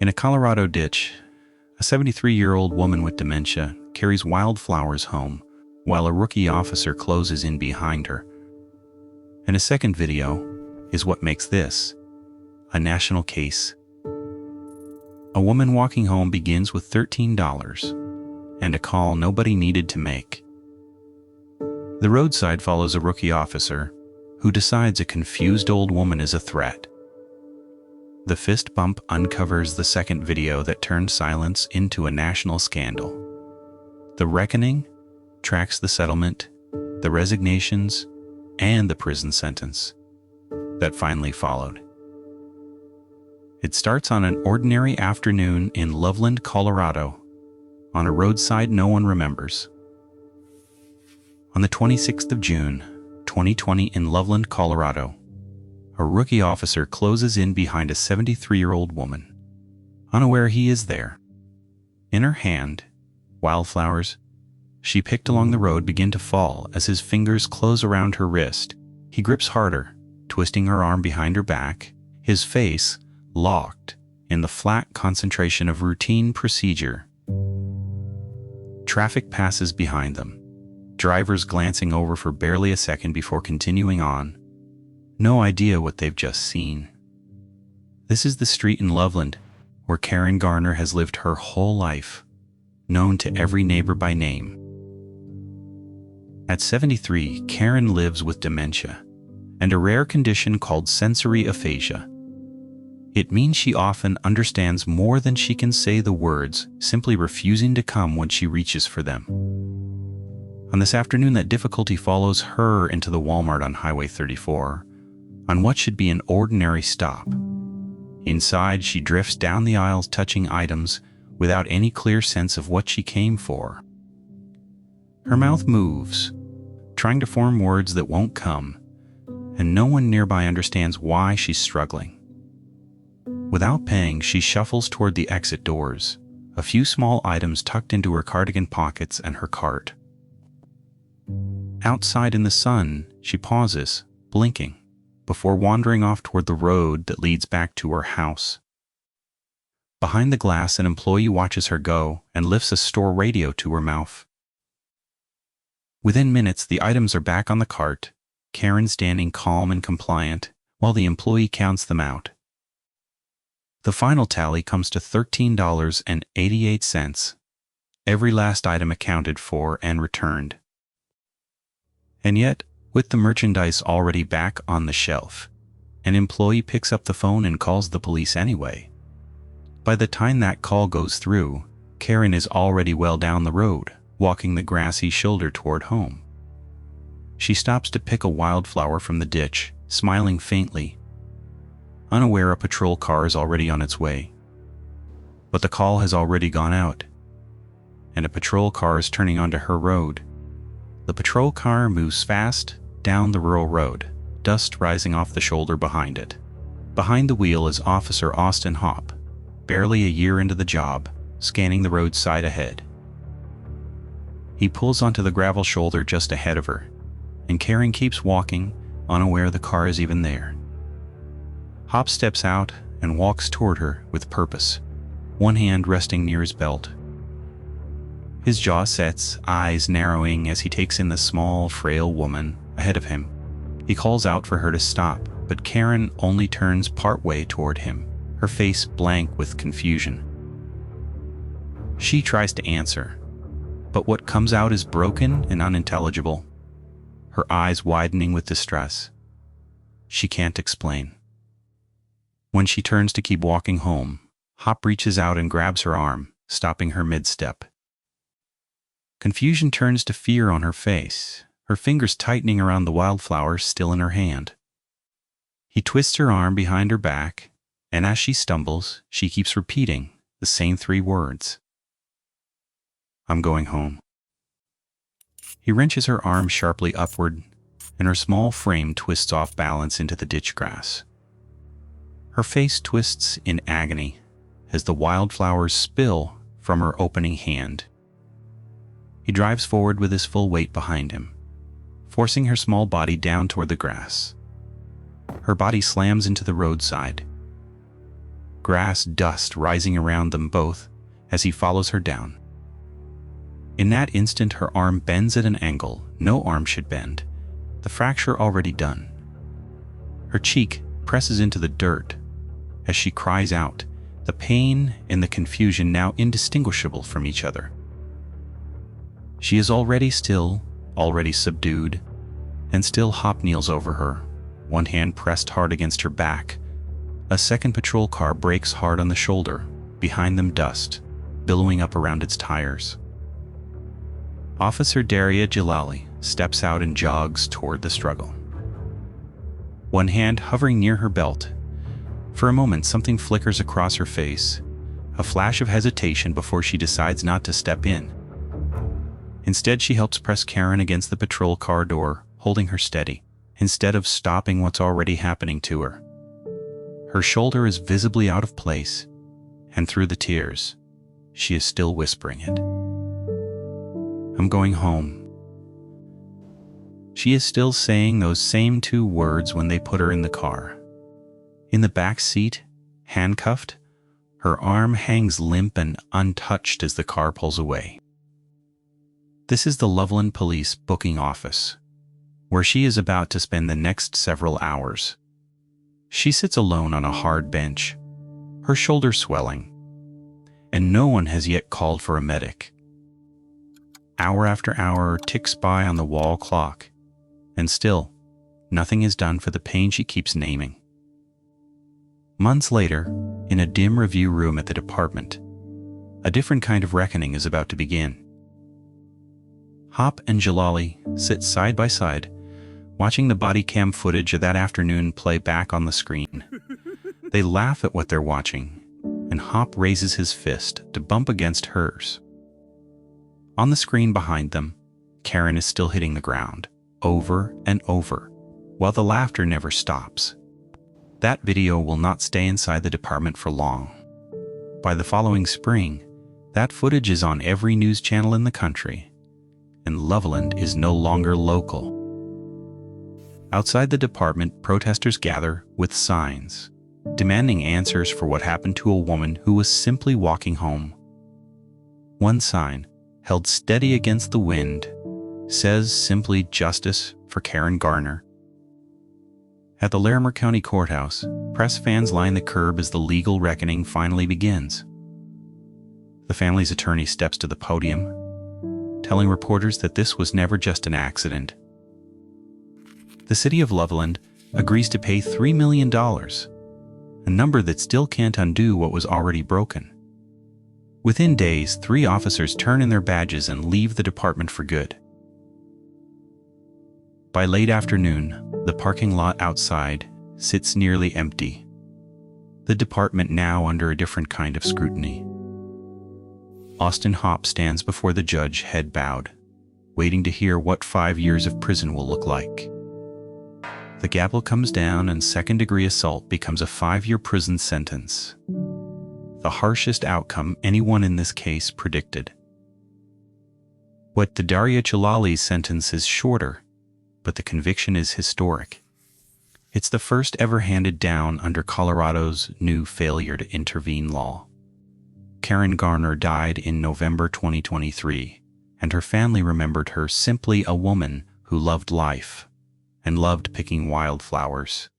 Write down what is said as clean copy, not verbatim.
In a Colorado ditch, a 73-year-old woman with dementia carries wildflowers home while a rookie officer closes in behind her. And a second video is what makes this a national case. A woman walking home begins with $13 and a call nobody needed to make. The roadside follows a rookie officer who decides a confused old woman is a threat. The fist bump uncovers the second video that turned silence into a national scandal. The reckoning tracks the settlement, the resignations, and the prison sentence that finally followed. It starts on an ordinary afternoon in Loveland, Colorado, on a roadside no one remembers. On the 26th of June, 2020 in Loveland, Colorado, a rookie officer closes in behind a 73-year-old woman, unaware he is there. In her hand, wildflowers she picked along the road begin to fall as his fingers close around her wrist. He grips harder, twisting her arm behind her back, his face locked in the flat concentration of routine procedure. Traffic passes behind them, drivers glancing over for barely a second before continuing on. No idea what they've just seen. This is the street in Loveland where Karen Garner has lived her whole life, known to every neighbor by name. At 73, Karen lives with dementia and a rare condition called sensory aphasia. It means she often understands more than she can say the words, simply refusing to come when she reaches for them. On this afternoon, that difficulty follows her into the Walmart on Highway 34, on what should be an ordinary stop. Inside, she drifts down the aisles touching items without any clear sense of what she came for. Her mouth moves, trying to form words that won't come, and no one nearby understands why she's struggling. Without paying, she shuffles toward the exit doors, a few small items tucked into her cardigan pockets and her cart. Outside in the sun, she pauses, blinking, before wandering off toward the road that leads back to her house. Behind the glass, an employee watches her go and lifts a store radio to her mouth. Within minutes, the items are back on the cart, Karen standing calm and compliant while the employee counts them out. The final tally comes to $13.88, every last item accounted for and returned. And yet, with the merchandise already back on the shelf, an employee picks up the phone and calls the police anyway. By the time that call goes through, Karen is already well down the road, walking the grassy shoulder toward home. She stops to pick a wildflower from the ditch, smiling faintly, unaware a patrol car is already on its way. But the call has already gone out, and a patrol car is turning onto her road. The patrol car moves fast down the rural road, dust rising off the shoulder behind it. Behind the wheel is Officer Austin Hopp, barely a year into the job, scanning the roadside ahead. He pulls onto the gravel shoulder just ahead of her, and Karen keeps walking, unaware the car is even there. Hopp steps out and walks toward her with purpose, one hand resting near his belt. His jaw sets, eyes narrowing as he takes in the small, frail woman ahead of him. He calls out for her to stop, but Karen only turns partway toward him, her face blank with confusion. She tries to answer, but what comes out is broken and unintelligible, her eyes widening with distress. She can't explain. When she turns to keep walking home, Hopp reaches out and grabs her arm, stopping her mid-step. Confusion turns to fear on her face, her fingers tightening around the wildflower still in her hand. He twists her arm behind her back, and as she stumbles, she keeps repeating the same three words. "I'm going home." He wrenches her arm sharply upward, and her small frame twists off balance into the ditch grass. Her face twists in agony as the wildflowers spill from her opening hand. He drives forward with his full weight behind him, forcing her small body down toward the grass. Her body slams into the roadside. grass dust rising around them both as he follows her down. In that instant, her arm bends at an angle no arm should bend, the fracture already done. Her cheek presses into the dirt as she cries out, the pain and the confusion now indistinguishable from each other. She is already still, already subdued, and still Hop kneels over her, one hand pressed hard against her back. A second patrol car brakes hard on the shoulder, behind them dust, billowing up around its tires. Officer Daria Jalali steps out and jogs toward the struggle, one hand hovering near her belt. For a moment, something flickers across her face, a flash of hesitation before she decides not to step in. Instead, she helps press Karen against the patrol car door, holding her steady, instead of stopping what's already happening to her. Her shoulder is visibly out of place, and through the tears, she is still whispering it. I'm going home. She is still saying those same two words when they put her in the car. In the back seat, handcuffed, her arm hangs limp and untouched as the car pulls away. This is the Loveland Police booking office, where she is about to spend the next several hours. She sits alone on a hard bench, her shoulder swelling, and no one has yet called for a medic. Hour after hour ticks by on the wall clock, and still, nothing is done for the pain she keeps naming. Months later, in a dim review room at the department, a different kind of reckoning is about to begin. Hop and Jalali sit side by side, watching the body cam footage of that afternoon play back on the screen. They laugh at what they're watching, and Hop raises his fist to bump against hers. On the screen behind them, Karen is still hitting the ground, over and over, while the laughter never stops. That video will not stay inside the department for long. By the following spring, that footage is on every news channel in the country, and Loveland is no longer local. Outside the department, protesters gather with signs, demanding answers for what happened to a woman who was simply walking home. One sign, held steady against the wind, says simply "Justice for Karen Garner." At the Larimer County Courthouse, press fans line the curb as the legal reckoning finally begins. The family's attorney steps to the podium, telling reporters that this was never just an accident. The city of Loveland agrees to pay $3 million, a number that still can't undo what was already broken. Within days, 3 officers turn in their badges and leave the department for good. By late afternoon, the parking lot outside sits nearly empty, the department now under a different kind of scrutiny. Austin Hop stands before the judge, head bowed, waiting to hear what 5 years of prison will look like. The gavel comes down and second-degree assault becomes a 5-year prison sentence, the harshest outcome anyone in this case predicted. What the Daria Jalali sentence is shorter, but the conviction is historic. It's the first ever handed down under Colorado's new failure to intervene law. Karen Garner died in November 2023, and her family remembered her simply a woman who loved life and loved picking wildflowers.